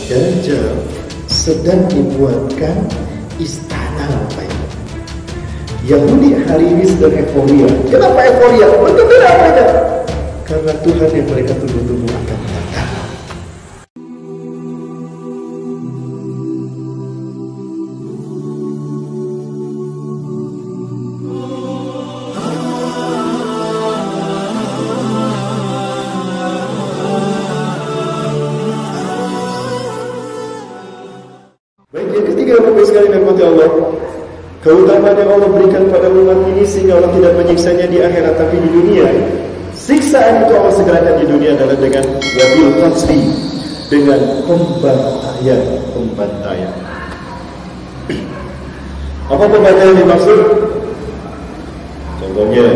Dajjal sedang dibuatkan istana Bapak Ibu. Yahudi hari ini sedang euforia. Kenapa euforia? Bergembira mereka karena Tuhan yang mereka tunggu-tunggu akan datang. Baik, yang ketiga Bapak sekali rahmati Allah, keutamaan yang Allah berikan pada umat ini sehingga Allah tidak menyiksanya di akhirat tapi di dunia. Siksaan itu Allah segerakan di dunia adalah dengan wabil qasri, dengan pembantaian. Apa pembantaian dimaksud? Contohnya,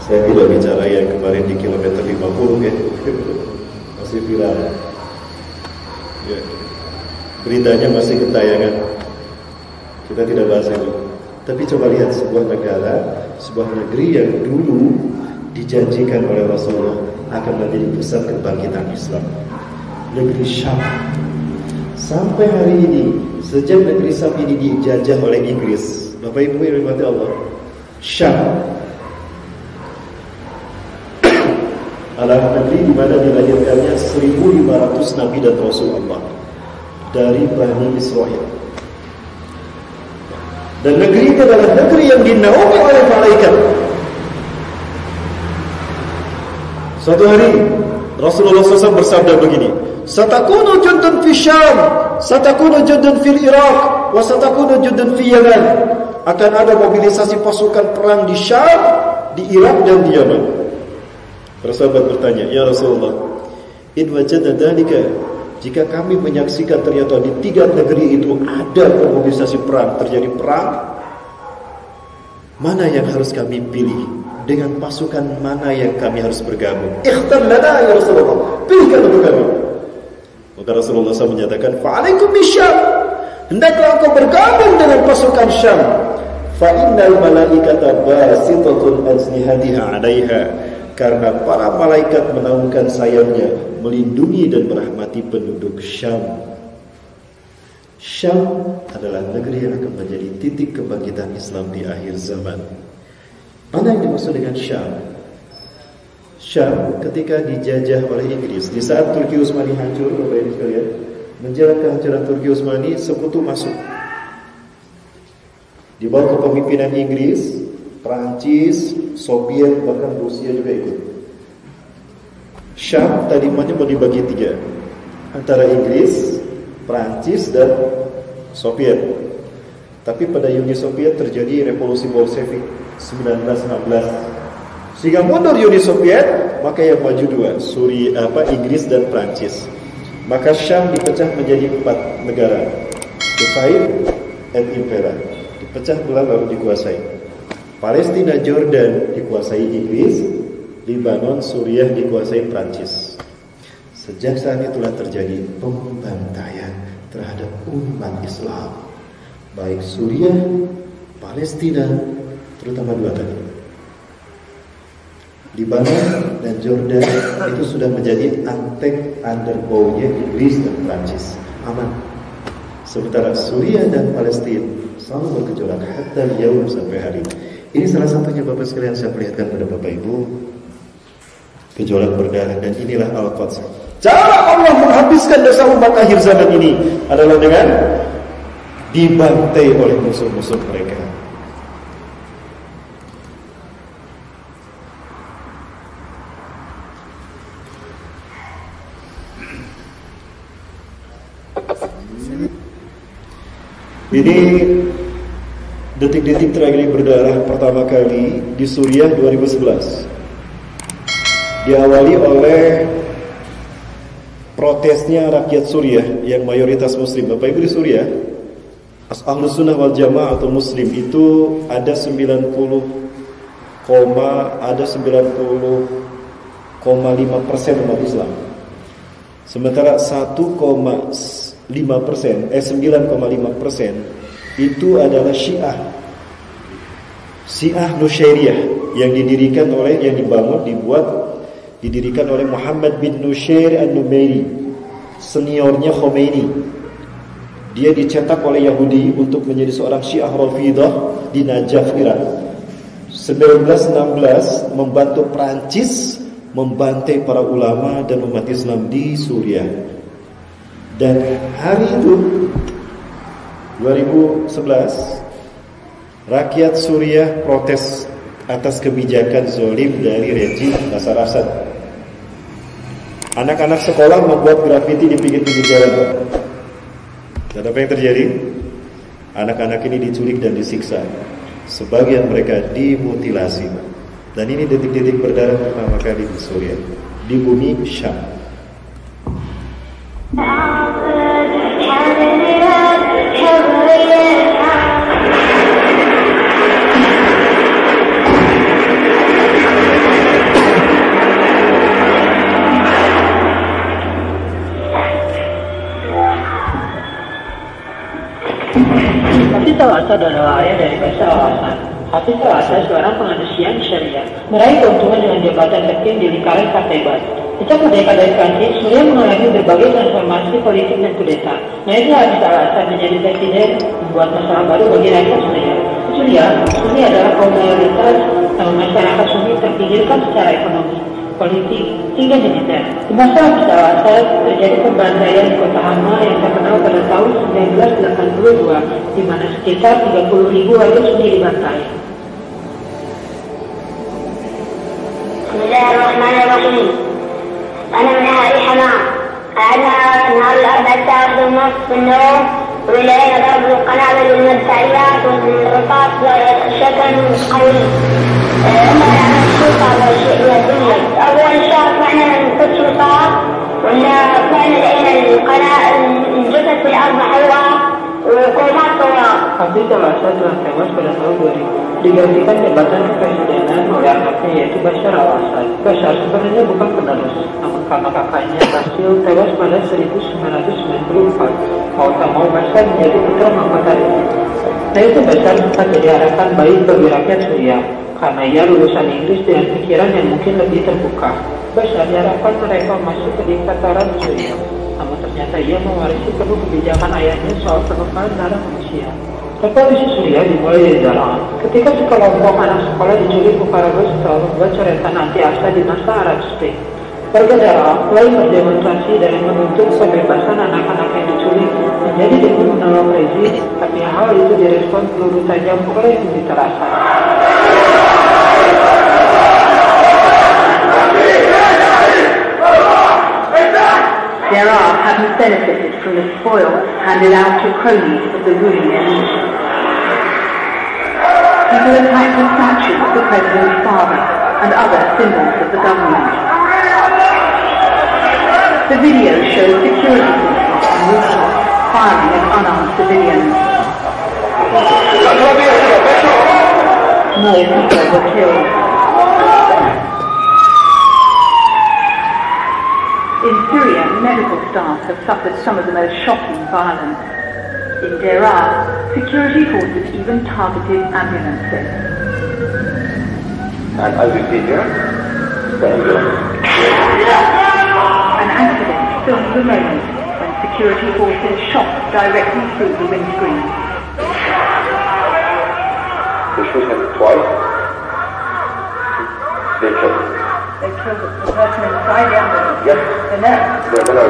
saya tidak bicara yang kemarin di kilometer 50 ya, masih viral. Ya. Beritanya masih ketayangan. Kita tidak bahas itu. Tapi coba lihat sebuah negara, sebuah negeri yang dulu dijanjikan oleh Rasulullah akan menjadi pusat kebangkitan Islam. Negeri Syam. Sampai hari ini, sejak negeri Syam ini dijajah oleh Inggris. Bapak Ibu yang dirahmati Allah, Syam adalah negeri di mana dilahirkannya 1.500 nabi dan rasul Allah dari Bani Israel. Dan negeri itu adalah negeri yang dinaungi oleh malaikat. Suatu hari Rasulullah SAW bersabda begini, "Satakunu jundun fi Syam, satakunu jundun fil Iraq, wa satakunu jundun fi Yaman." Akan ada mobilisasi pasukan perang di Syam, di Irak dan di Yaman. Para sahabat bertanya, "Ya Rasulullah, in wajadna dzalika, jika kami menyaksikan ternyata di 3 negeri itu ada mobilisasi perang, terjadi perang, mana yang harus kami pilih? Dengan pasukan mana yang kami harus bergabung? Ikhtar lana ya Rasulullah, pilihkan untuk kami." Maka Rasulullah SAW menyatakan, "Fa'alaikum bisyam, hendaklah engkau bergabung dengan pasukan Syam. Fa innal malaikata basitatun ajnihatiha 'alaiha." Karena para malaikat menaungkan sayapnya melindungi dan merahmati penduduk Syam. Syam adalah negeri yang akan menjadi titik kebangkitan Islam di akhir zaman. Mana yang dimaksud dengan Syam? Syam ketika dijajah oleh Inggris, di saat Turki Utsmani hancur, Bapak Ibu sekalian, menjelang kehancuran Turki Utsmani, sekutu masuk. Di bawah kepemimpinan Inggris, Prancis, Soviet, bahkan Rusia juga ikut. Syam tadinya mau dibagi 3 antara Inggris, Prancis, dan Soviet. Tapi pada Uni Soviet terjadi revolusi Bolshevik 1916, sehingga mundur Uni Soviet. Maka yang maju 2, Inggris dan Prancis. Maka Syam dipecah menjadi 4 negara, Divide and Impera, dipecah belah baru dikuasai. Palestina, Jordan dikuasai Inggris, Lebanon, Suriah dikuasai Prancis. Sejak saat itulah terjadi pembantaian terhadap umat Islam, baik Suriah, Palestina, terutama 2 tadi, Lebanon dan Jordan itu sudah menjadi antek underbownya Inggris dan Prancis, aman. Sementara Suriah dan Palestina selalu bergejolak hatta yaum sampai hari ini. Ini salah satunya Bapak sekalian saya perlihatkan pada Bapak Ibu, gejolak berdarah. Dan inilah Al-Quds. Cara Allah menghabiskan dosa umat akhir zaman ini adalah dengan dibantai oleh musuh-musuh mereka. Ini detik-detik terakhir berdarah pertama kali di Suriah 2011. Diawali oleh protesnya rakyat Suriah yang mayoritas Muslim. Bapak Ibu, di Suriah, Ahlus Sunnah wal Jamaah atau Muslim itu ada 90,5% umat Islam. Sementara 9,5% itu adalah Syiah Nusyairiyah yang didirikan oleh Muhammad bin Nusyair an-Numairi. seniornya Khomeini. Dia dicetak oleh Yahudi untuk menjadi seorang Syiah Rafidah di Najaf, Irak. 1916 membantu Prancis membantai para ulama dan umat Islam di Suriah. Dan hari itu 2011 rakyat Suriah protes atas kebijakan zalim dari rejim Bashar Assad. Anak-anak sekolah membuat grafiti di pinggir-pinggir jalan. Dan apa yang terjadi? Anak-anak ini diculik dan disiksa. Sebagian mereka dimutilasi. Dan ini detik-detik berdarah pertama kali di Suriah, di bumi Syam. Hafiz al-Assad adalah ayah dari Bashar al-Assad. Hafiz al-Assad seorang penganusiaan syariah, meraih keuntungan dengan jabatan tertinggi di lingkaran partai Baath. Sejak merdeka dari Prancis, Suriah mengalami berbagai transformasi politik dan kudeta. Naiknya Hafiz al-Assad menjadi presiden membuat masalah baru bagi rakyat Suriah. Sunni adalah kaum mayoritas masyarakat Sunni terpinggirkan secara ekonomi, politik, hingga militer. Di masa Hafiz al-Assad terjadi pembantaian di kota Hama yang terkenal pada tahun 1982, di mana sekitar 30.000 warga Sunni dibantai. Bismillahirrahmanirrahim. أنا من أهل حماة. أنا نهار الأربعاء 9:30 بالنوم وليلة ضرب القنابل المدفعيات والرصاص شكل قوي. أما يعني الشرطة والشيء الدنيا. أول شهر طلعنا من ست شرطات وإن طلعنا لقينا الجثث في الأرض محروقة وقومات طوال. Hafiz al-Assad telah tewas pada tahun 2000, digantikan jabatan kepresidenan oleh anaknya yaitu Bashar al-Assad. Bashar sebenarnya bukan penerus, namun karena kakaknya Basil tewas pada 1994, mau tak mau Bashar menjadi putra mahkota itu. Nah itu Bashar sempat jadi harapan baik bagi rakyat Suriah, karena ia lulusan Inggris dengan pikiran yang mungkin lebih terbuka. Bashar diharapkan mereformasi kediktatoran Suriah, namun ternyata ia mewarisi penuh kebijakan ayahnya soal penukaran darah manusia. Revolusi Suriah dimulai dari Daraa, ketika sekelompok anak sekolah diculik Muqarrabah setelah membuat coretan anti-Assad di masa Arab Spring. Warga Daraa mulai berdemonstrasi dan menuntut kebebasan anak-anak yang diculik menjadi demi menolong rezim, tapi hal itu direspon peluru tajam oleh militer Assad. Daraa hadn't benefited from the spoil handed out to cronies of the ruling elite. People attacked the statues of the president's father and other symbols of the government. The video shows security forces on rooftops firing at unarmed civilians. More people were killed. In Syria, medical staff have suffered some of the most shocking violence. In Daraa, security forces even targeted ambulances. And as you see here, An accident filmed the moment when security forces shot directly through the windscreen. they shoot him twice. They killed him. They killed the person inside the ambulance. Yes, The nurse. they're gonna.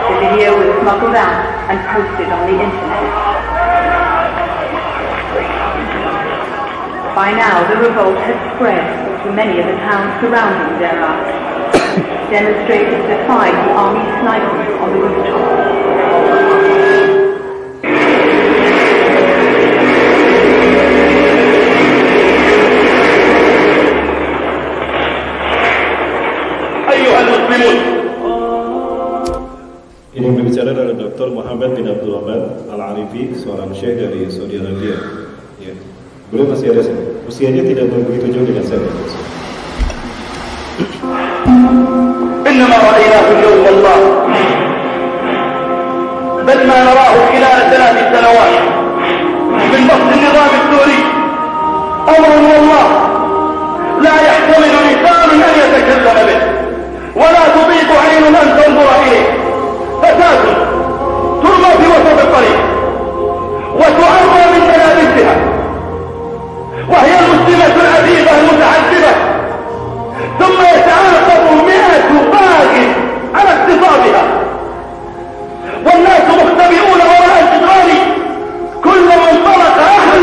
The video was smuggled out and posted on the internet. By now, the revolt had spread to many of the towns surrounding Daraa. Demonstrators defied the army snipers on the rooftops. Ini yang berbicara adalah Dr. Muhammad bin Abdul Rahman Al-Arifi, seorang syekh dari Saudi Arabia. Ya. Beliau masih ada sini. Usianya tidak begitu jauh dengan saya. إنما رأيناه اليوم والله بل ما نراه خلال 3 سنوات من بسط النظام السوري أمر والله لا يحتمل لسان أن يتكلم به ولا تطيق عين أن تنظر إليه. فتاة ترمى في وسط الطريق وتعرى من ملابسها وهي المسلمة العفيفة المتعذبة، ثم يتعاقب 100 باغ على اغتصابها والناس مختبئون وراء الجدران. كلما انطلق أحد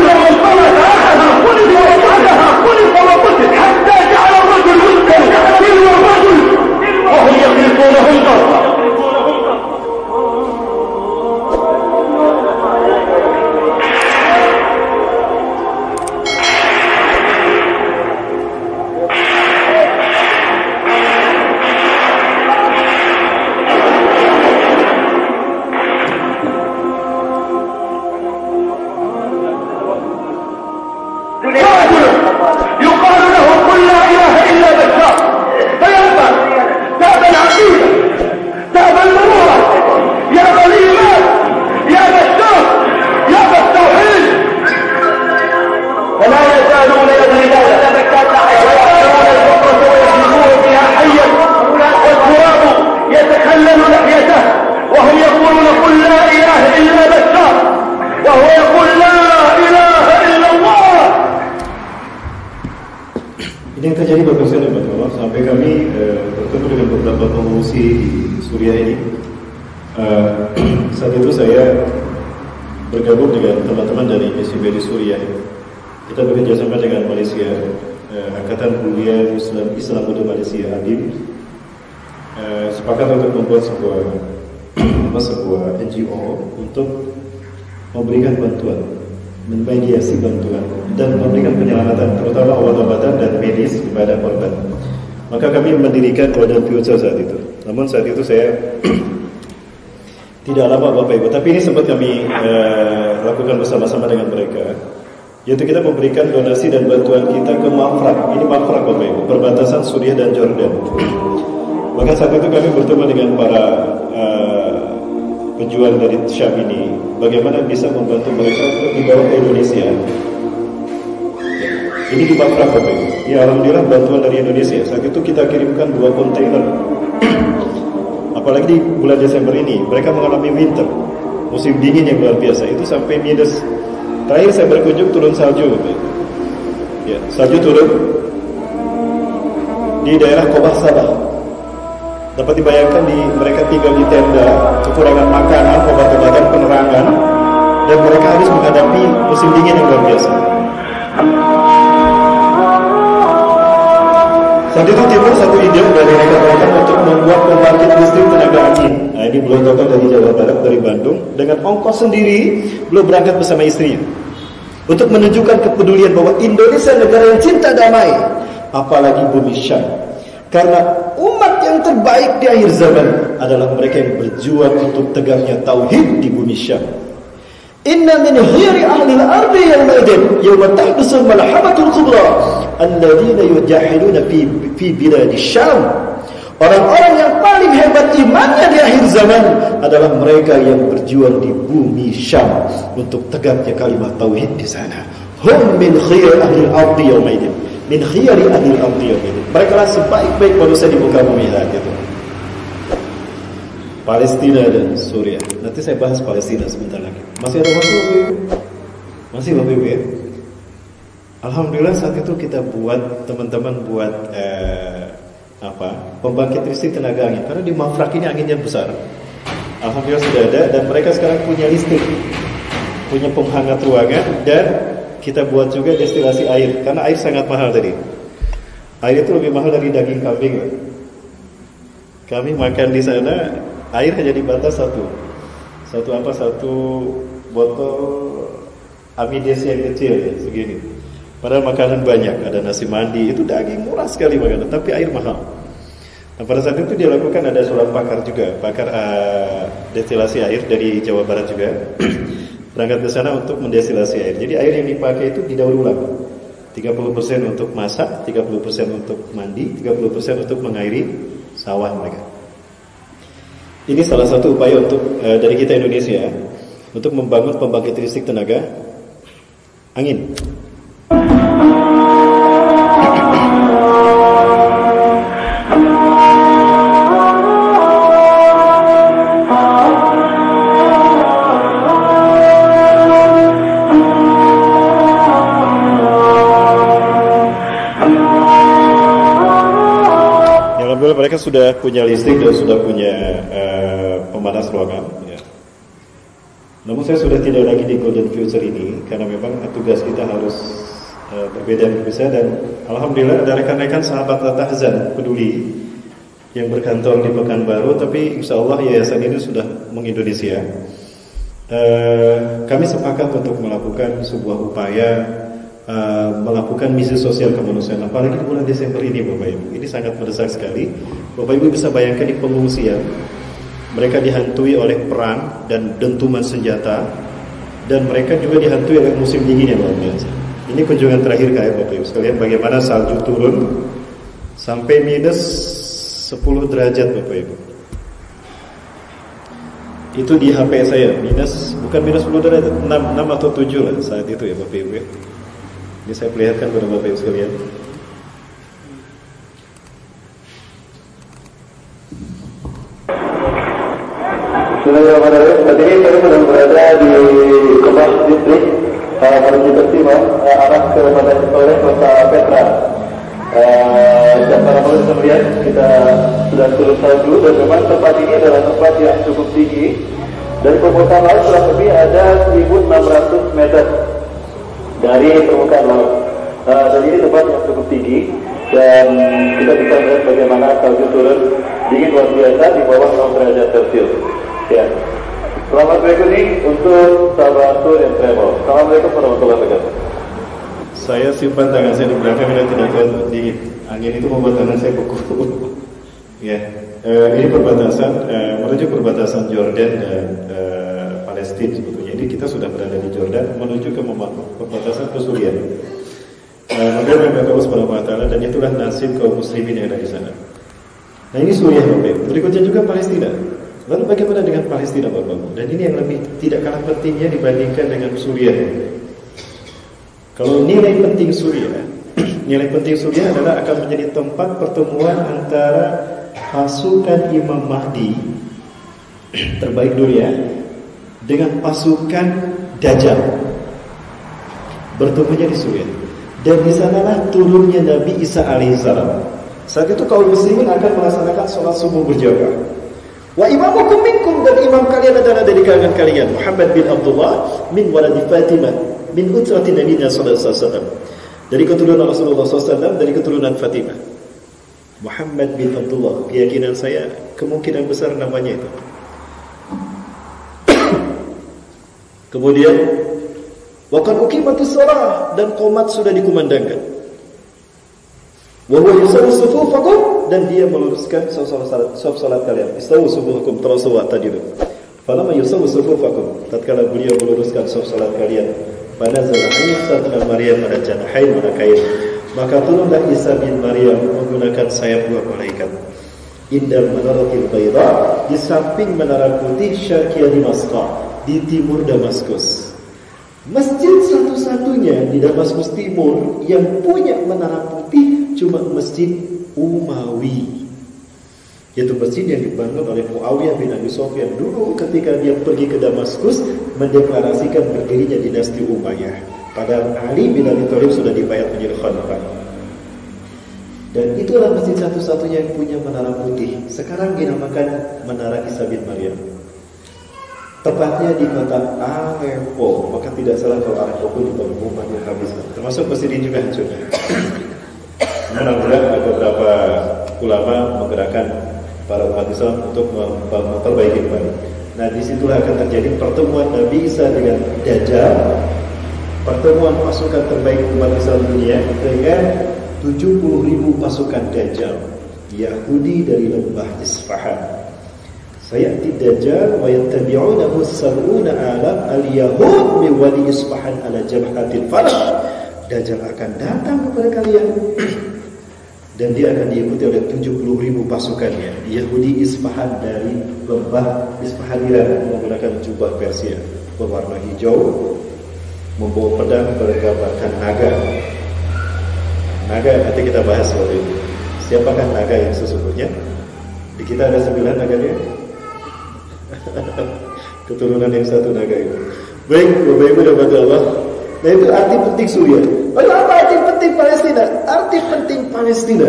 خلف وقتل حتى جعل الرجل يسكن تلو الرجل وهم يخلفونهم ضربا. يقال له قل لا إله إلا بشار فيرضى تأبى العقيدة تأبى المرورة يا غليمان يا بشار يا التوحيد. ولا يزالون يضربون ويأكلون الفقرة ويسلمون بها حيا والتراب يتخلل لحيته وهم يقولون قل لا إله إلا بشار وهو يقول لا إله إلا الله. Ini yang terjadi beberapa kali teman-teman, sampai kami bertemu dengan beberapa pengungsi di Suriah ini. Saat itu saya bergabung dengan teman-teman dari SIB di Suriah. Kita bekerja sama dengan Malaysia, Angkatan Kuliah Islam untuk Malaysia (ABIM), sepakat untuk membuat sebuah NGO untuk memberikan bantuan, memediasi bantuan dan memberikan penyelamatan terutama obat-obatan dan medis kepada korban. Maka kami mendirikan Golden Future saat itu. Namun saat itu saya tidak lama Bapak Ibu, tapi ini sempat kami lakukan bersama-sama dengan mereka, yaitu kita memberikan donasi dan bantuan kita ke Mafraq. Ini Mafraq Bapak Ibu, perbatasan Suriah dan Jordan. Maka saat itu kami bertemu dengan para pejuang dari Syam ini, bagaimana bisa membantu mereka untuk dibawa ke Indonesia. Ini di Mafraq Bapak Ibu. Ya alhamdulillah bantuan dari Indonesia. Saat itu kita kirimkan 2 kontainer. Apalagi di bulan Desember ini, mereka mengalami winter, musim dingin yang luar biasa. Itu sampai minus. Terakhir saya berkunjung turun salju Bapak Ibu. Ya, salju turun di daerah Kobah Sabah. Dapat dibayangkan mereka tinggal di tenda, kekurangan makanan, obat-obatan, penerangan, dan mereka harus menghadapi musim dingin yang luar biasa. Saat itu timbul satu ide dari rekan-rekan untuk membuat pembangkit listrik tenaga angin. Nah ini beliau datang dari Jawa Barat, dari Bandung, dengan ongkos sendiri, beliau berangkat bersama istrinya untuk menunjukkan kepedulian bahwa Indonesia negara yang cinta damai, apalagi bumi Syam. Karena umat yang terbaik di akhir zaman adalah mereka yang berjuang untuk tegaknya tauhid di bumi Syam. Inna min khiyari ahli al-ardi yawma tahdusul malhamatul kubra alladhina yujahiduna fi biladi Syam. Orang-orang yang paling hebat imannya di akhir zaman adalah mereka yang berjuang di bumi Syam untuk tegaknya kalimat tauhid di sana. Hum min khiyari ahli al-ardi yawma idin. Min khiyari ahli al-ardi yawma idin. Mereka lah sebaik-baik manusia di muka bumi saat itu. Palestina dan Suriah. Nanti saya bahas Palestina sebentar lagi. Masih ada waktu Bapak Ibu? Masih Bapak Ibu ya? Alhamdulillah saat itu kita buat, teman-teman buat pembangkit listrik tenaga angin. Karena di Mafraq ini anginnya besar. Alhamdulillah sudah ada, dan mereka sekarang punya listrik, punya penghangat ruangan, dan kita buat juga destilasi air. Karena air sangat mahal tadi. Air itu lebih mahal dari daging kambing. Kami makan di sana, air hanya dibatas satu botol Amides yang kecil ya, segini. Padahal makanan banyak, ada nasi mandi, itu daging murah sekali makanan, tapi air mahal. Nah pada saat itu dia lakukan ada seorang pakar juga, pakar destilasi air dari Jawa Barat juga, berangkat ke sana untuk mendestilasi air. Jadi air yang dipakai itu didaur ulang, 30% untuk masak, 30% untuk mandi, 30% untuk mengairi sawah mereka. Ini salah satu upaya untuk dari kita Indonesia untuk membangun pembangkit listrik tenaga angin. mereka sudah punya listrik dan sudah punya pemanas ruangan. Ya. Namun saya sudah tidak lagi di Golden Future ini karena memang tugas kita harus berbeda dan alhamdulillah ada rekan-rekan sahabat Tahzan peduli yang berkantor di Pekanbaru, tapi insya Allah yayasan ini sudah mengindonesia. Kami sepakat untuk melakukan sebuah upaya melakukan misi sosial kemanusiaan, apalagi di bulan Desember ini Bapak Ibu. Ini sangat mendesak sekali. Bapak Ibu bisa bayangkan di pengungsian, mereka dihantui oleh perang dan dentuman senjata, dan mereka juga dihantui oleh musim dingin yang luar biasa. Ini kunjungan terakhir saya Bapak Ibu sekalian, bagaimana salju turun sampai minus 10 derajat Bapak Ibu. Itu di HP saya, bukan minus 10 derajat, 6 atau 7 lah saat itu ya Bapak Ibu ya. Ini saya perlihatkan kepada Bapak Ibu sekalian. Bismillahirrahmanirrahim. Saat ini kami sedang berada di Kebas Distrik menuju ke timur, arah ke Badan Soleh Kota Petra. Dan para pemirsa bisa melihat kita sudah turun salju, dan memang tempat ini adalah tempat yang cukup tinggi. Dari permukaan laut kurang lebih ada 1.600 meter dari permukaan laut. Dan ini tempat yang cukup tinggi, dan kita bisa melihat bagaimana salju turun dingin luar biasa di bawah 0 derajat Celcius. Ya. Selamat berikut ini untuk sahabat tour and travel. Assalamualaikum warahmatullahi wabarakatuh. Saya simpan tangan saya di belakang dan tidak kuat dingin. Angin itu membuat tangan saya beku. Ya, ini perbatasan menuju perbatasan Jordan dan Palestina sebetulnya. Ini kita sudah berada di Jordan menuju ke perbatasan ke Suriah. Maka Allah Subhanahu wa taala, dan itulah nasib kaum muslimin yang ada di sana. Nah, ini Suriah Bapak. Berikutnya juga Palestina. Lalu bagaimana dengan Palestina Bapak? Dan ini yang lebih tidak kalah pentingnya dibandingkan dengan Suriah. Kalau nilai penting Suriah, nilai penting Suriah adalah akan menjadi tempat pertemuan antara pasukan Imam Mahdi terbaik dunia dengan pasukan Dajjal. Bertemunya di Suriah. Dan di sanalah turunnya Nabi Isa alaihissalam. Saat itu kaum muslimin akan melaksanakan sholat subuh berjamaah. Wa imamukum minkum, dan imam kalian adalah dari kalangan kalian, Muhammad bin Abdullah min waladi Fatimah min utrati Nabi sallallahu alaihi wasallam. Dari keturunan Rasulullah SAW, dari keturunan Fatimah. Muhammad bin Abdullah, keyakinan saya kemungkinan besar namanya itu. Kemudian waqad uqimatis shalah, dan qomat sudah dikumandangkan. Wa huwa yusalli sufufakum, dan dia meluruskan saf salat kalian. Istawu sufufakum tarasawa tadiru. Falamma yusalli sufufakum, tatkala beliau meluruskan saf salat kalian, fanazala Isa bin Maryam ala janahain malakain, maka turunlah Isa bin Maryam menggunakan sayap dua malaikat. Indal manaratil bayda, di samping menara putih Syarqiyah Damaskus, di timur Damaskus. Masjid satu-satunya di Damaskus Timur yang punya menara putih cuma Masjid Umawi, yaitu masjid yang dibangun oleh Muawiyah bin Abi Sufyan dulu ketika dia pergi ke Damaskus mendeklarasikan berdirinya dinasti Umayyah. Padahal Ali bin Abi Thalib sudah dibayar menjadi khalifah. Dan itulah masjid satu-satunya yang punya menara putih. Sekarang dinamakan Menara Isa bin Maryam. Tepatnya di kota Aleppo. Maka tidak salah kalau Aleppo pun dibom habis. Termasuk masjid ini juga hancur. Alhamdulillah ada beberapa ulama menggerakkan para umat Islam untuk memperbaiki kembali. Nah, disitulah akan terjadi pertemuan Nabi Isa dengan Dajjal, pertemuan pasukan terbaik umat Islam dunia dengan 70.000 pasukan Dajjal Yahudi dari lembah Isfahan. Sayati Dajjal wa yattabi'unahu sab'una alam al-yahud min wadi Isfahan ala jabhatil farah. Dajjal akan datang kepada kalian dan dia akan diikuti oleh 70.000 pasukannya, Yahudi Isfahan dari lembah Isfahan Iran, menggunakan jubah Persia berwarna hijau, membawa pedang bergambarkan naga. Naga nanti kita bahas waktu itu. Siapakah naga yang sesungguhnya? Di kita ada 9 naganya. Keturunan yang satu naga itu. Baik, Bapak Ibu dan Bapak Allah. Nah, itu arti penting Suriah. Lalu apa arti penting Palestina? Arti penting Palestina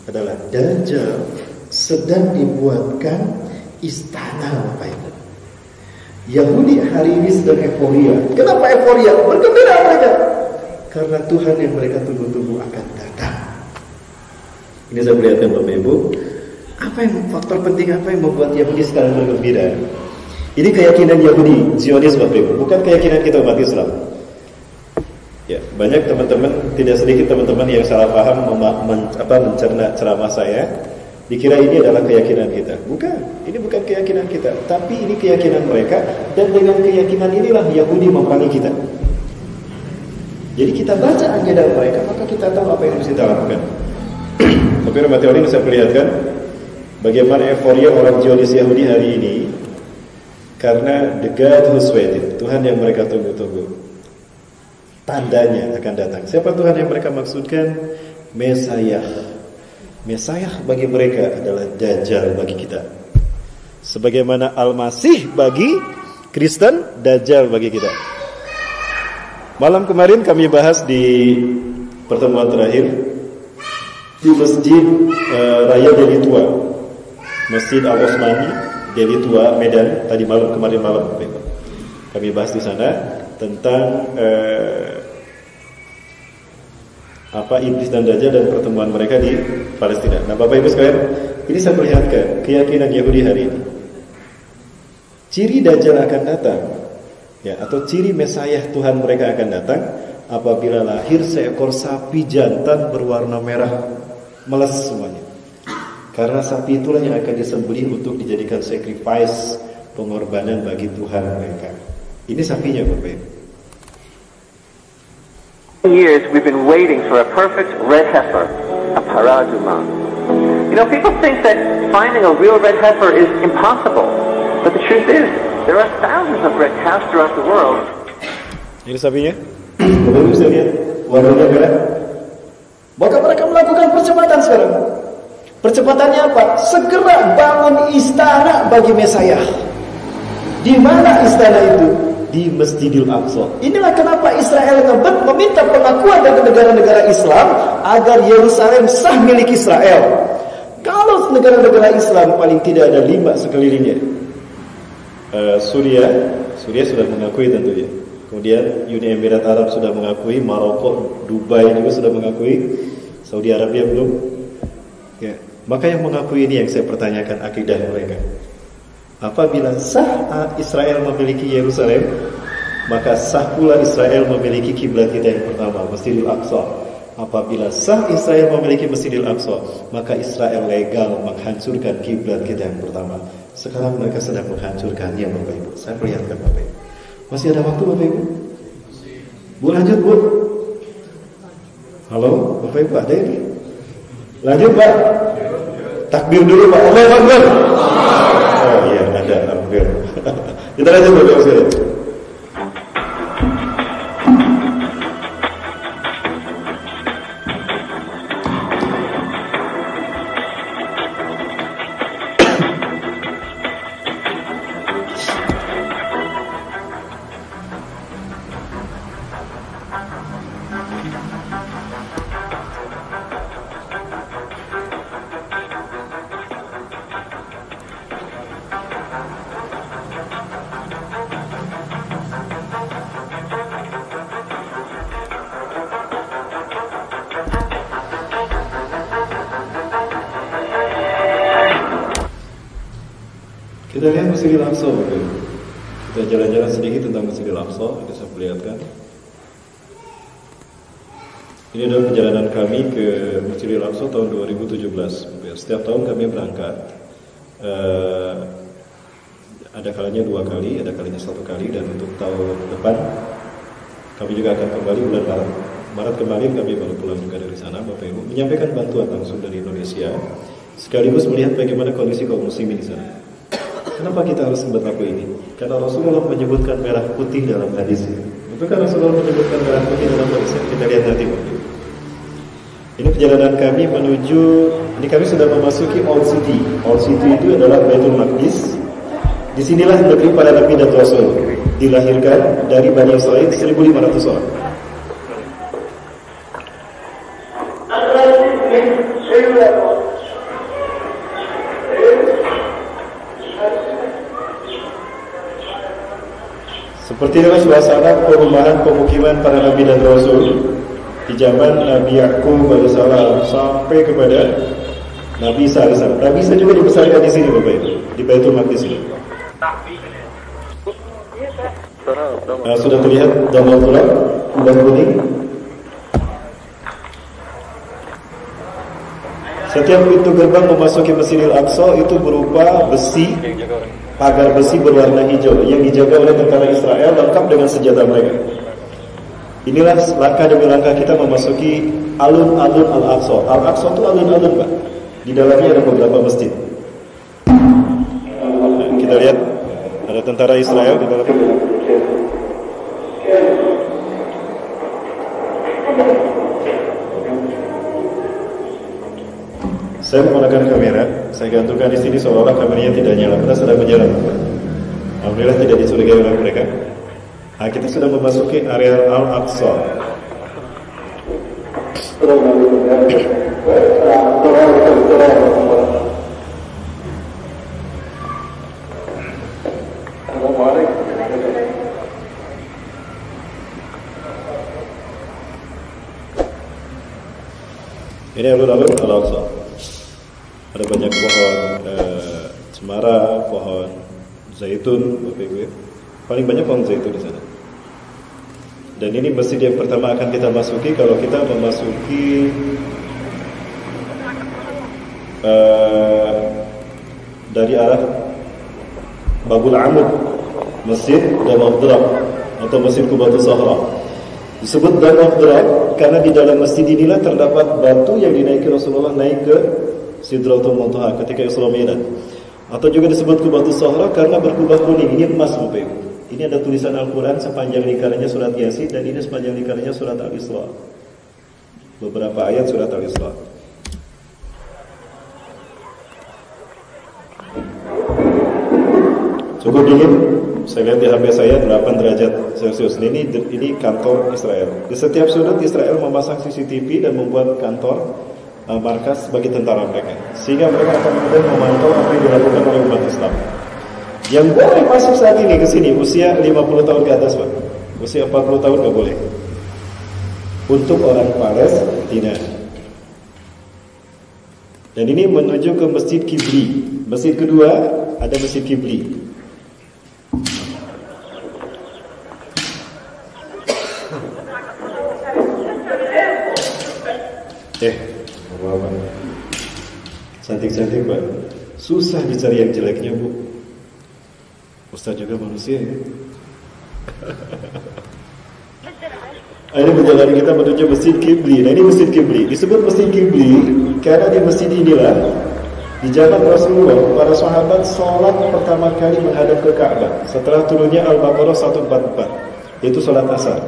adalah Dajjal sedang dibuatkan istana, Bapak Ibu. Yahudi hari ini sedang euforia. Kenapa euforia? Bergembira mereka karena Tuhan yang mereka tunggu-tunggu akan datang. Ini saya perlihatkan Bapak Ibu, apa yang faktor penting, apa yang membuat Yahudi sekarang bergembira. Ini keyakinan Yahudi, Zionis Bapak Ibu, bukan keyakinan kita umat Islam. Ya, banyak teman-teman, tidak sedikit teman-teman yang salah paham mencerna ceramah saya, dikira ini adalah keyakinan kita. Bukan, ini bukan keyakinan kita, tapi ini keyakinan mereka, dan dengan keyakinan inilah Yahudi memerangi kita. Jadi kita baca agenda mereka, maka kita tahu apa yang harus kita lakukan. Tapi Rumah Teori bisa perlihatkan bagaimana euforia orang Zionis Yahudi hari ini, karena the God who's waiting, Tuhan yang mereka tunggu-tunggu, tandanya akan datang. Siapa Tuhan yang mereka maksudkan? Mesias. Mesias bagi mereka adalah Dajjal bagi kita. Sebagaimana Al-Masih bagi Kristen, Dajjal bagi kita. Malam kemarin kami bahas di pertemuan terakhir di Masjid Raya Deli Tua, Masjid Al-Osmani Deli Tua, Medan. Tadi malam, kemarin malam kami bahas di sana tentang iblis dan Dajjal dan pertemuan mereka di Palestina. Nah, Bapak Ibu sekalian, ini saya perlihatkan keyakinan Yahudi hari ini. Ciri Dajjal akan datang, ya, atau ciri Mesias Tuhan mereka akan datang apabila lahir seekor sapi jantan berwarna merah, meles semuanya. Karena sapi itulah yang akan disembelih untuk dijadikan sacrifice, pengorbanan bagi Tuhan mereka. Ini sapinya, Bapak Ibu. Years we've been waiting for a perfect red heifer, a paraduma. You know, people think that finding a real red heifer is impossible, but the truth is there are thousands of red calves throughout the world. Ini sapinya, Bapak bisa lihat warnanya merah. Maka mereka melakukan percepatan sekarang. Percepatannya apa? Segera bangun istana bagi Mesias. Di mana istana itu? Di Masjidil Aqsa. Inilah kenapa Israel meminta pengakuan dari negara-negara Islam agar Yerusalem sah milik Israel. Kalau negara-negara Islam paling tidak ada 5 sekelilingnya. Suria sudah mengakui tentunya. Kemudian Uni Emirat Arab sudah mengakui, Maroko, Dubai juga sudah mengakui, Saudi Arabia belum. Ya, maka yang mengakui ini yang saya pertanyakan akidah mereka. Apabila sah Israel memiliki Yerusalem, maka sah pula Israel memiliki kiblat kita yang pertama, Masjidil Aqsa. Apabila sah Israel memiliki Masjidil Aqsa, maka Israel legal menghancurkan kiblat kita yang pertama. Sekarang mereka sedang menghancurkannya, Bapak Ibu. Saya perlihatkan, Bapak Ibu. Masih ada waktu, Bapak Ibu? Bu, lanjut, Bu. Halo, Bapak Ibu, ada ini? Lanjut, Pak. Takbir dulu, Pak. Allahu Akbar. Oh iya, ada takbir. Kita lanjut, Bapak Ibu. Kita lihat Masjidil Aqsa, kita jalan-jalan sedikit tentang Masjidil Aqsa. Itu saya perlihatkan. Ini adalah perjalanan kami ke Masjidil Aqsa tahun 2017. Setiap tahun kami berangkat. Ada kalanya 2 kali, ada kalanya 1 kali, dan untuk tahun depan kami juga akan kembali bulan Maret. Maret kemarin kami baru pulang juga dari sana, Bapak Ibu, menyampaikan bantuan langsung dari Indonesia, sekaligus melihat bagaimana kondisi kaum muslimin di sana. Kenapa kita harus membuat lagu ini? Karena Rasulullah menyebutkan merah putih dalam hadisnya. Bukan Rasulullah menyebutkan merah putih dalam hadisnya? Kita lihat nanti. Ini perjalanan kami menuju, ini kami sudah memasuki Old City. Old City itu adalah Baitul Maqdis. Disinilah negeri para nabi dan rasul dilahirkan dari Bani Israil 1.500 orang. Seperti itulah suasana perumahan pemukiman para nabi dan rasul di zaman Nabi Yakub alaihissalam sampai kepada Nabi Isa alaihissalam. Nabi Isa juga dibesarkan di sini, Bapak Ibu, di Baitul Maqdis ini. Nah, sudah terlihat dalam tulang kubah kuning. Setiap pintu gerbang memasuki Masjidil Aqsa itu berupa besi, pagar besi berwarna hijau yang dijaga oleh tentara Israel lengkap dengan senjata mereka. Inilah langkah demi langkah kita memasuki alun-alun Al-Aqsa. Al-Aqsa itu alun-alun, Pak. Di dalamnya ada beberapa masjid. Nah, kita lihat ada tentara Israel di dalam. Saya menggunakan kamera, saya gantungkan di sini seolah-olah kameranya tidak nyala, kita sedang berjalan. Alhamdulillah tidak dicurigai oleh mereka. Nah, kita sudah memasuki area Al-Aqsa. Ini alun-alun Al-Aqsa. Ada banyak pohon cemara, pohon zaitun, Bapak Ibu. Paling banyak pohon zaitun di sana. Dan ini masjid yang pertama akan kita masuki kalau kita memasuki dari arah Babul Amud, Masjid Dam Afdrak atau Masjid Qubatus Sahra. Disebut Dam Afdrak karena di dalam masjid inilah terdapat batu yang dinaiki Rasulullah naik ke Sidratul Muntaha ketika Isra Mi'raj. Atau juga disebut Qubatus Sahra karena berkubah kuning. Ini emas, Bapak Ibu. Ini ada tulisan Al-Quran sepanjang lingkarannya surat Yasin, dan ini sepanjang lingkarannya surat Al-Isra. Beberapa ayat surat Al-Isra. Cukup dingin. Saya lihat di HP saya 8 derajat Celcius. Ini kantor Israel. Di setiap sudut Israel memasang CCTV dan membuat kantor markas bagi tentara mereka, sehingga mereka akan mudah memantau apa yang dilakukan oleh umat Islam. Yang boleh masuk saat ini ke sini usia 50 tahun ke atas, Pak. Usia 40 tahun nggak boleh. Untuk orang Palestina. Dan ini menuju ke Masjid Qibli. Masjid kedua ada Masjid Qibli. Cantik-cantik, Pak. Susah dicari yang jeleknya, Bu. Ustaz juga manusia ya. Ini perjalanan kita menuju Masjid Qibli. Nah, ini Masjid Qibli. Disebut Masjid Qibli karena di masjid inilah di zaman Rasulullah para sahabat sholat pertama kali menghadap ke Ka'bah setelah turunnya Al-Baqarah 144, yaitu sholat asar.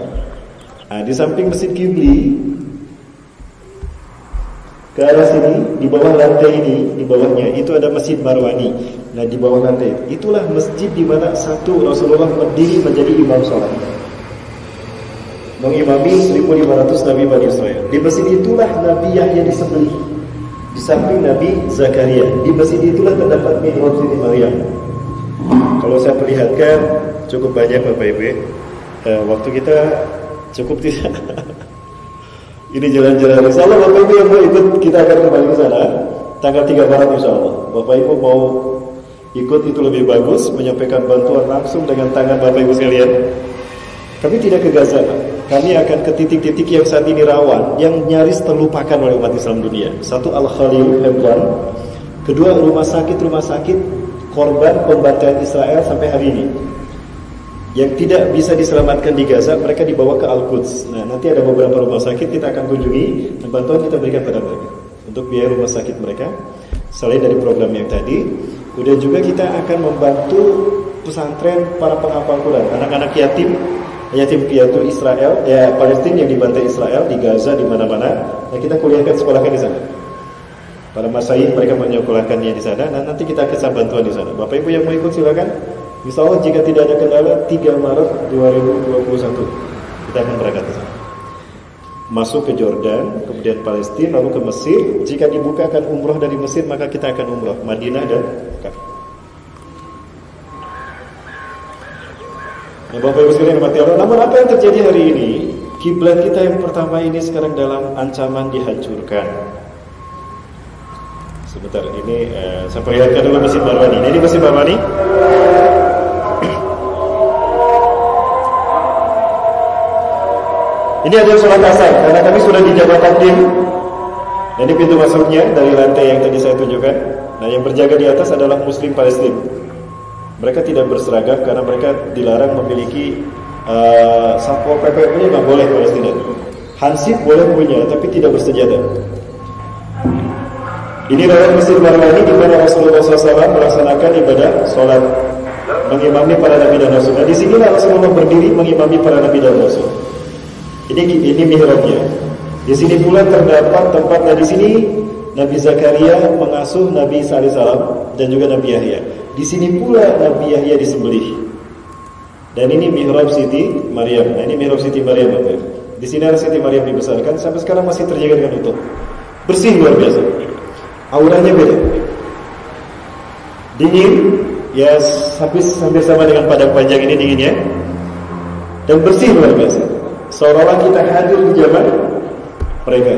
Nah, di samping Masjid Qibli ke arah sini, di bawah lantai ini, di bawahnya itu ada Masjid Marwani. Nah, di bawah lantai itulah masjid di mana satu Rasulullah berdiri menjadi imam sholat, mengimami 1.500 Nabi Bani Israel. Di masjid itulah Nabi Yahya disembelih, di samping Nabi Zakaria. Di masjid itulah terdapat mihrab Siti Maryam. Kalau saya perlihatkan cukup banyak, Bapak Ibu. Waktu kita cukup tidak. Ini jalan-jalan. Insyaallah Bapak Ibu yang mau ikut, kita akan kembali ke sana tanggal 3 Maret insyaallah. Bapak Ibu mau ikut itu lebih bagus, menyampaikan bantuan langsung dengan tangan Bapak Ibu sekalian. Kami tidak ke Gaza, kami akan ke titik-titik yang saat ini rawan, yang nyaris terlupakan oleh umat Islam dunia. Satu Al-Khalil, Hebron. Kedua rumah sakit korban pembantaian Israel sampai hari ini. Yang tidak bisa diselamatkan di Gaza, mereka dibawa ke Al-Quds. Nah, nanti ada beberapa rumah sakit kita akan kunjungi dan bantuan kita berikan pada mereka untuk biaya rumah sakit mereka. Selain dari program yang tadi, kemudian juga kita akan membantu pesantren para penghafal Quran, anak-anak yatim piatu Israel, ya Palestina yang dibantai Israel di Gaza di mana-mana. Nah, kita kuliahkan, sekolahkan di sana. Para masyayikh mereka menyekolahkannya di sana. Nah, nanti kita akan bantuan di sana. Bapak Ibu yang mau ikut silakan. Insyaallah jika tidak ada kendala 3 Maret 2021 kita akan berangkat ke sana. Masuk ke Jordan, kemudian Palestina, lalu ke Mesir. Jika dibukakan umroh dari Mesir, maka kita akan umroh Madinah dan Mekah. Ya, Bapak Ibu sekalian mati Allah. Namun apa yang terjadi hari ini? Kiblat kita yang pertama ini sekarang dalam ancaman dihancurkan. Sebentar, ini saya perlihatkan dulu mesin Marwani. Ini mesin Marwani. Ini adalah sholat asar, karena kami sudah di Jabal Takdim. Dan ini pintu masuknya dari lantai yang tadi saya tunjukkan. Nah, yang berjaga di atas adalah Muslim Palestina. Mereka tidak berseragam karena mereka dilarang memiliki Satpol PP punya, nggak boleh Palestina. Hansip boleh punya, tapi tidak bersenjata. Ini adalah Masjid Marwani di mana Rasulullah SAW melaksanakan ibadah sholat, mengimami para nabi dan rasul. Nah, di sinilah Rasulullah berdiri mengimami para nabi dan rasul. Ini mihrabnya. Di sini pula terdapat tempat. Nah, di sini Nabi Zakaria mengasuh Nabi Isa alaihissalam dan juga Nabi Yahya. Di sini pula Nabi Yahya disembelih. Dan ini mihrab Siti Maryam. Nah, ini mihrab Siti Maryam, Bapak. Di sini Siti Maryam dibesarkan sampai sekarang masih terjaga dengan utuh. Bersih luar biasa. Auranya beda. Dingin, ya hampir sama dengan padang panjang ini dinginnya. Dan bersih luar biasa. Seolah-olah kita hadir di zaman mereka.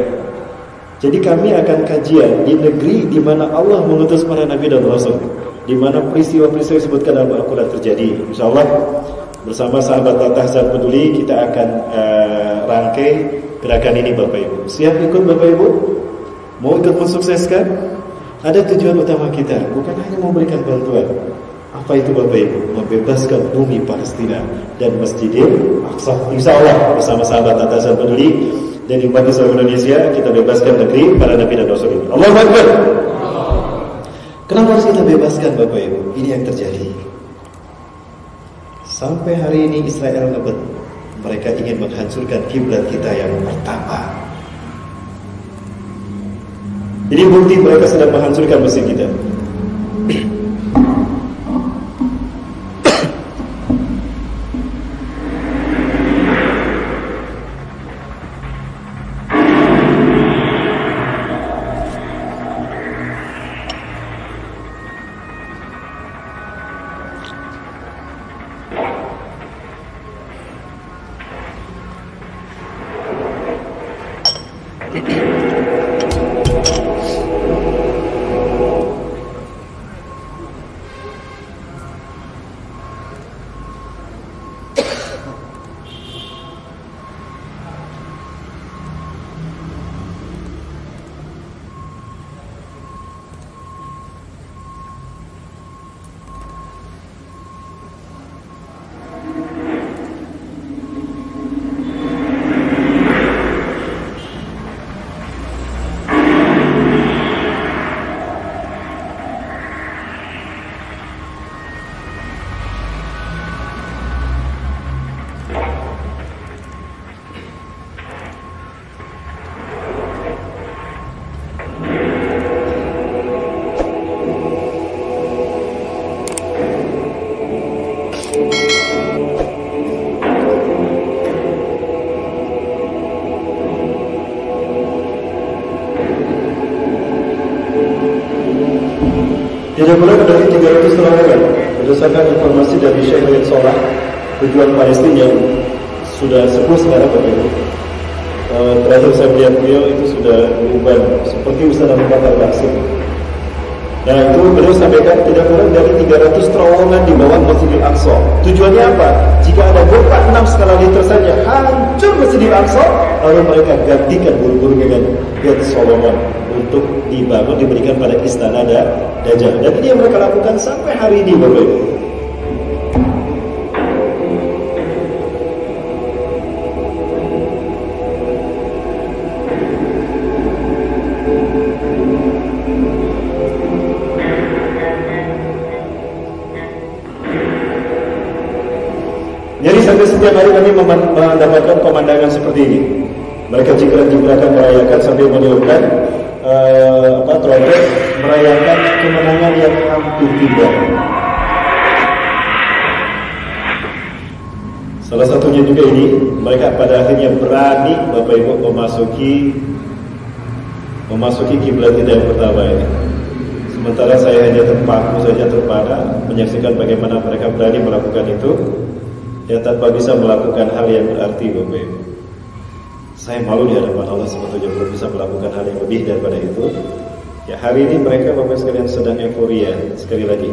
Jadi kami akan kajian di negeri di mana Allah mengutus para nabi dan rasul, di mana peristiwa-peristiwa disebutkan dalam Al-Quran terjadi. InsyaAllah bersama sahabat Tahzab Peduli kita akan rangkai gerakan ini, Bapak Ibu. Siap ikut, Bapak Ibu? Mau ikut mensukseskan? Ada tujuan utama kita, bukan hanya memberikan bantuan. Apa itu, Bapak Ibu? Membebaskan bumi Palestina dan Masjidil Aqsa. InsyaAllah bersama sahabat Tahzab Peduli dan umat Islam Indonesia kita bebaskan negeri para nabi dan rasul ini. Allahu Akbar. Kenapa harus kita bebaskan, Bapak Ibu? Ini yang terjadi. Sampai hari ini Israel ngebet. Mereka ingin menghancurkan kiblat kita yang pertama. Ini bukti mereka sedang menghancurkan mesin kita. Tidak kurang dari 300 rombongan berdasarkan informasi dari Syekh Riyad Solah, pejuang Palestina yang sudah sepuh sekarang, Bapak Ibu. Terakhir saya melihat beliau itu sudah berubah seperti Ustaz Abu Bakar Basim. Nah, itu beliau sampaikan tidak kurang dari 300 terowongan di bawah Masjidil Aqsa. Tujuannya apa? Jika ada gempa 6 skala Richter saja hancur Masjidil Aqsa, lalu mereka gantikan buru-buru dengan Bait Solomon untuk dibangun, diberikan pada istana Dajjal. Dan ini yang mereka lakukan sampai hari ini, Bapak Ibu. Jadi sampai setiap hari kami mendapatkan pemandangan seperti ini. Mereka jikrak-jikrakan merayakan sambil meniupkan trompet, merayakan kemenangan yang hampir tiba. Salah satunya juga ini, mereka pada akhirnya berani, Bapak Ibu, memasuki kiblat kita yang pertama ini. Sementara saya hanya terpaku saja, terpana menyaksikan bagaimana mereka berani melakukan itu. ya tanpa bisa melakukan hal yang berarti, Bapak Ibu. Saya malu di hadapan Allah sebetulnya belum bisa melakukan hal yang lebih daripada itu. Ya, hari ini mereka Bapak sekalian sedang euforia, sekali lagi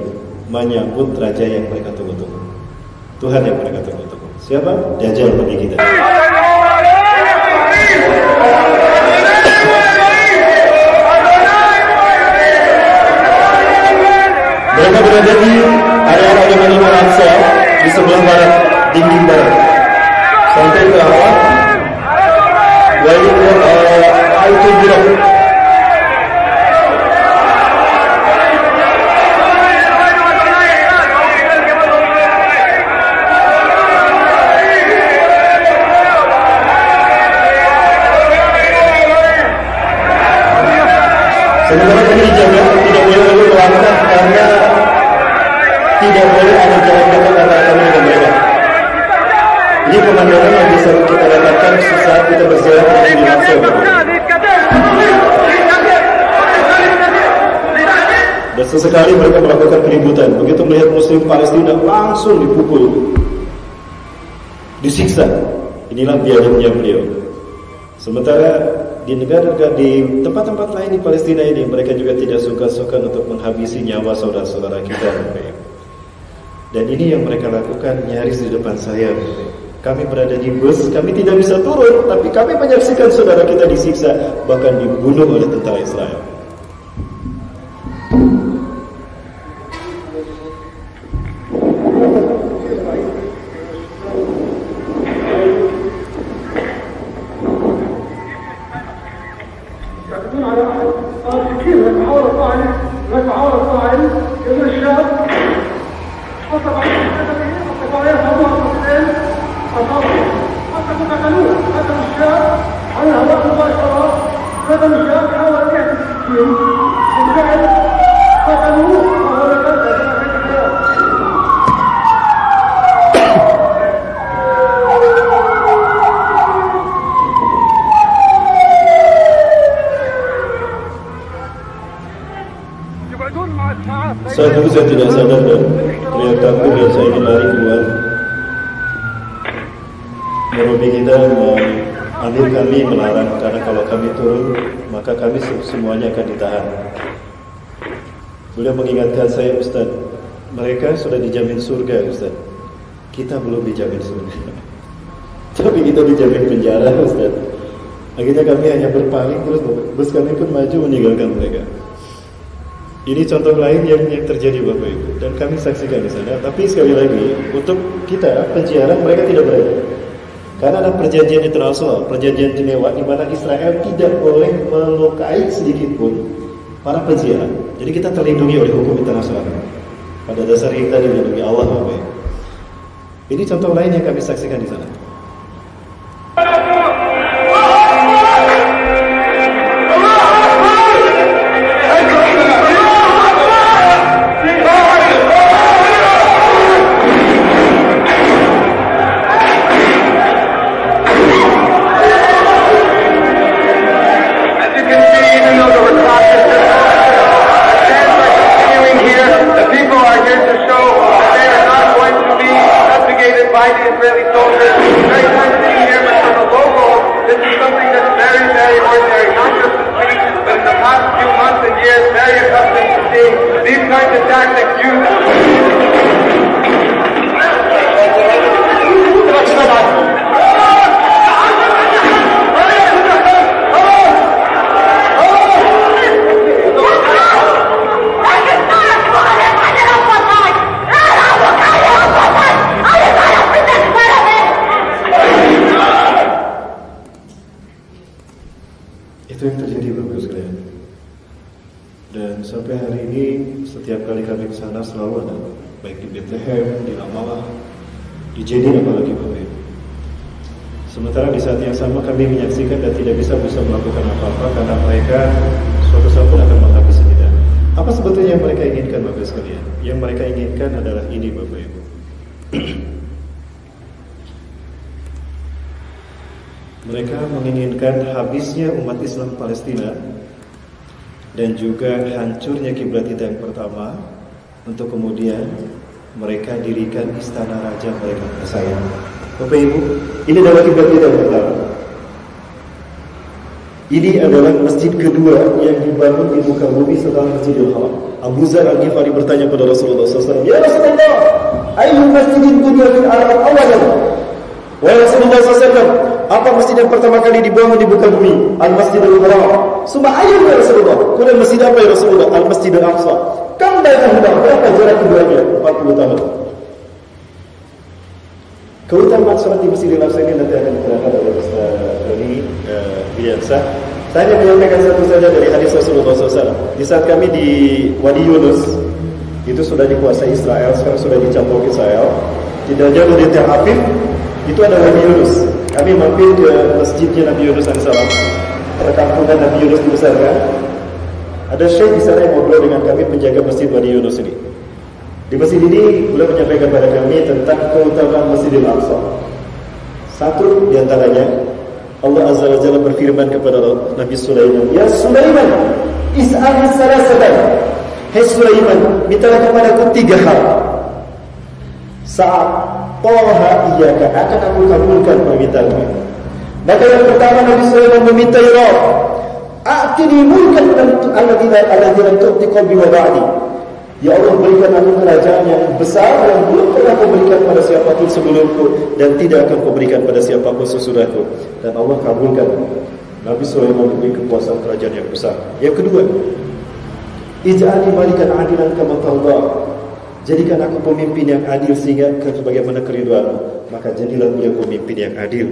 menyambut raja yang mereka tunggu-tunggu, Tuhan yang mereka tunggu-tunggu. Siapa? Dajjal bagi kita. Mereka berada di area Madinah Al-Aqsa di sebelah barat, dinding barat, sampai ke arah Al-Qiblah. Sementara kami dijaga tidak boleh lalu melangkah karena tidak boleh ada jarak dekat antara kami dengan mereka. Ini pemandangan yang bisa kita dapatkan sesaat kita berjalan menuju di Al-Aqsa. Dan sesekali mereka melakukan keributan. Begitu melihat Muslim Palestina langsung dipukul, disiksa. Inilah biadabnya beliau. Sementara di negara-negara, di tempat-tempat lain di Palestina ini, mereka juga tidak suka-suka untuk menghabisi nyawa saudara-saudara kita. Dan ini yang mereka lakukan nyaris di depan saya. Kami berada di bus, kami tidak bisa turun, tapi kami menyaksikan saudara kita disiksa, bahkan dibunuh oleh tentara Israel. Saat itu saya tidak sadar dan teriak takut dan saya ingin lari keluar. Merobi kita ambil kami melarang karena kalau kami turun maka kami semuanya akan ditahan. Beliau mengingatkan saya, Ustaz, mereka sudah dijamin surga, Ustaz. Kita belum dijamin surga. Tapi kita dijamin penjara, Ustaz. Akhirnya kami hanya berpaling terus bus kami pun maju meninggalkan mereka. Ini contoh lain yang terjadi Bapak Ibu, dan kami saksikan di sana. Tapi sekali lagi, untuk kita penjara mereka tidak berani, karena ada perjanjian internasional, perjanjian Jenewa, di mana Israel tidak boleh melukai sedikit pun para penjara. Jadi kita terlindungi oleh hukum internasional. Pada dasarnya kita dilindungi Allah Bapak Ibu. Ini contoh lain yang kami saksikan di sana. Itu yang terjadi Bapak sekalian. Dan sampai hari ini setiap kali kami ke sana selalu ada, baik di Bethlehem, di Ramallah, di Jenin apalagi Bapak Ibu. Sementara di saat yang sama kami menyaksikan dan tidak bisa melakukan apa-apa karena mereka suatu saat pun akan menghabisi kita. Apa sebetulnya yang mereka inginkan Bapak sekalian? Yang mereka inginkan adalah ini Bapak Ibu. Mereka menginginkan habisnya umat Islam Palestina dan juga hancurnya kiblat kita yang pertama, untuk kemudian mereka dirikan istana raja mereka sayang. Bapak Ibu, ini adalah kiblat kita yang pertama. Ini adalah masjid kedua yang dibangun di muka bumi setelah Masjidil Haram. Abu Dzar Al-Ghifari bertanya kepada Rasulullah SAW, "Ya Rasulullah, ayyu masjidin dunya fil alam awalan?" Wahai Rasulullah SAW, apa masjid yang pertama kali dibangun di muka bumi? Al-Masjidil Haram. Summa ayyu ya Rasulullah? Kemudian masjid apa ya Rasulullah? Al-Masjidil Aqsa. Kam bainahuma? Berapa jarak keduanya? 40 tahun. Keutamaan salat di Masjidil Aqsa ini nanti akan diterangkan oleh Ustaz Doni Biasa. Saya hanya menyampaikan satu saja dari hadis Rasulullah SAW. Di saat kami di Wadi Yunus, itu sudah dikuasai Israel, sekarang sudah dicampur Israel. Tidak jauh dari Tel Aviv, itu ada Wadi Yunus. Kami mampir ke masjidnya Nabi Yunus AS, perkampungan Nabi Yunus dibesarkan. Ada syekh di sana yang ngobrol dengan kami, penjaga masjid Wadi Yunus ini. Di masjid ini beliau menyampaikan kepada kami tentang keutamaan Masjidil Aqsa. Satu di antaranya, Allah Azza wa Jalla berfirman kepada Nabi Sulaiman, "Ya Sulaiman, is'alni salasatan." Hai Sulaiman, mintalah kepadaku 3 hal. Saat Toha iyaka, akan aku kabulkan permintaanmu. Maka yang pertama Nabi Sulaiman meminta, "Ya Rabb, a'tini mulkan alladzi lam tu'ti qabli wa ba'di." Ya Allah, berikan aku kerajaan yang besar yang belum pernah kau berikan pada siapapun sebelumku dan tidak akan kau berikan pada siapapun sesudahku. Dan Allah kabulkan. Nabi Sulaiman diberi kekuasaan kerajaan yang besar. Yang kedua, ij'alni malikan adilan kama tarda. Jadikan aku pemimpin yang adil sehingga sebagaimana keriduanmu. Maka jadilah beliau pemimpin yang adil.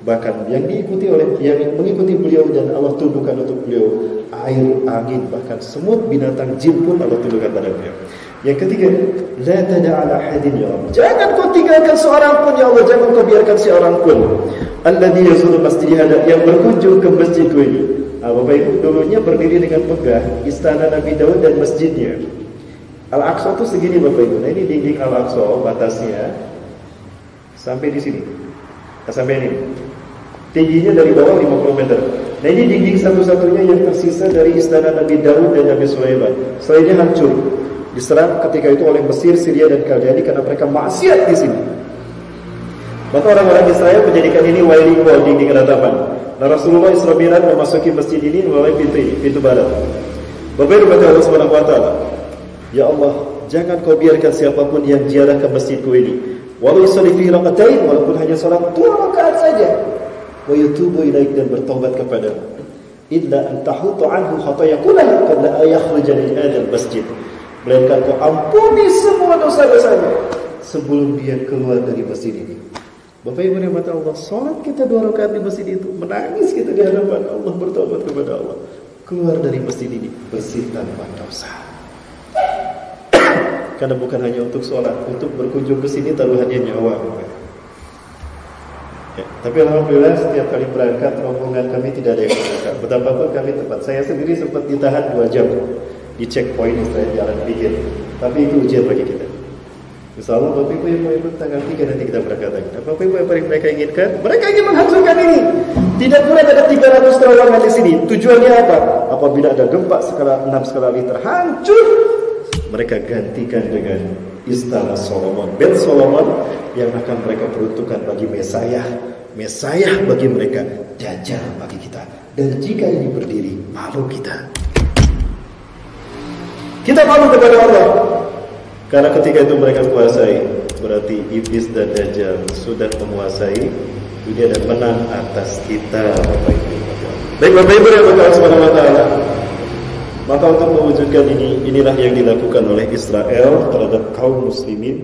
Bahkan yang mengikuti beliau dan Allah tundukkan untuk beliau air, angin, bahkan semut, binatang, jin pun Allah tundukkan pada beliau. Yang ketiga, la tada'ala hadin ya Allah. Jangan kau tinggalkan seorang pun ya Allah, jangan kau biarkan seorang pun. Alladhi yazuru masjid hada, yang berkunjung ke masjidku ini. Bapak Ibu, dulunya berdiri dengan megah istana Nabi Daud dan masjidnya. Al-Aqsa itu segini Bapak Ibu. Nah ini dinding Al-Aqsa, batasnya sampai di sini. Sampai ini. Tingginya dari bawah 50 meter. Nah ini dinding satu-satunya yang tersisa dari istana Nabi Daud dan Nabi Sulaiman. Selainnya hancur, diserang ketika itu oleh Mesir, Syria dan Kaldani karena mereka maksiat di sini. Maka orang-orang Israel menjadikan ini wailing wall, dinding ratapan. Nah Rasulullah Isra Mi'raj memasuki masjid ini melalui pintu ini, pintu barat. Bapak Ibu Allah Subhanahu wa taala, ya Allah, jangan kau biarkan siapapun yang ziarah ke masjidku ini, walau yusalli fi raqatain, walaupun hanya salat 2 rakaat saja, wa yutubu ilaik, dan bertobat kepadamu, illa an tahutu anhu khatayakulah qabla an yakhruja min hadzal masjid, melainkan kau ampuni semua dosa-dosanya sebelum dia keluar dari masjid ini. Bapak Ibu yang mata Allah, salat kita 2 rakaat di masjid itu, menangis kita di hadapan Allah, bertobat kepada Allah, keluar dari masjid ini bersih tanpa dosa. Karena bukan hanya untuk sholat, untuk berkunjung ke sini taruhannya nyawa. Ya, tapi alhamdulillah setiap kali berangkat rombongan kami tidak ada yang berangkat. Betapapun kami tepat. Saya sendiri sempat ditahan 2 jam di checkpoint Israel jalan pikir. Tapi itu ujian bagi kita. Insyaallah Bapak Ibu yang mau ikut tanggal 3 nanti kita berangkat lagi. Nah, Bapak Ibu apa yang mereka inginkan? Mereka ingin menghancurkan ini. Tidak boleh ada 300 terowongan di sini. Tujuannya apa? Apabila ada gempa skala 6 skala Richter, hancur. Mereka gantikan dengan Istana Solomon, Bait Solomon, yang akan mereka peruntukkan bagi Mesayah bagi mereka, Dajjal bagi kita. Dan jika ini berdiri, malu kita. Kita malu kepada Allah. Karena ketika itu mereka kuasai, berarti iblis dan Dajjal sudah menguasai dunia dan menang atas kita. Baik Bapak Ibu yang berkata Subhanahu wa taala, maka untuk mewujudkan inilah yang dilakukan oleh Israel terhadap kaum muslimin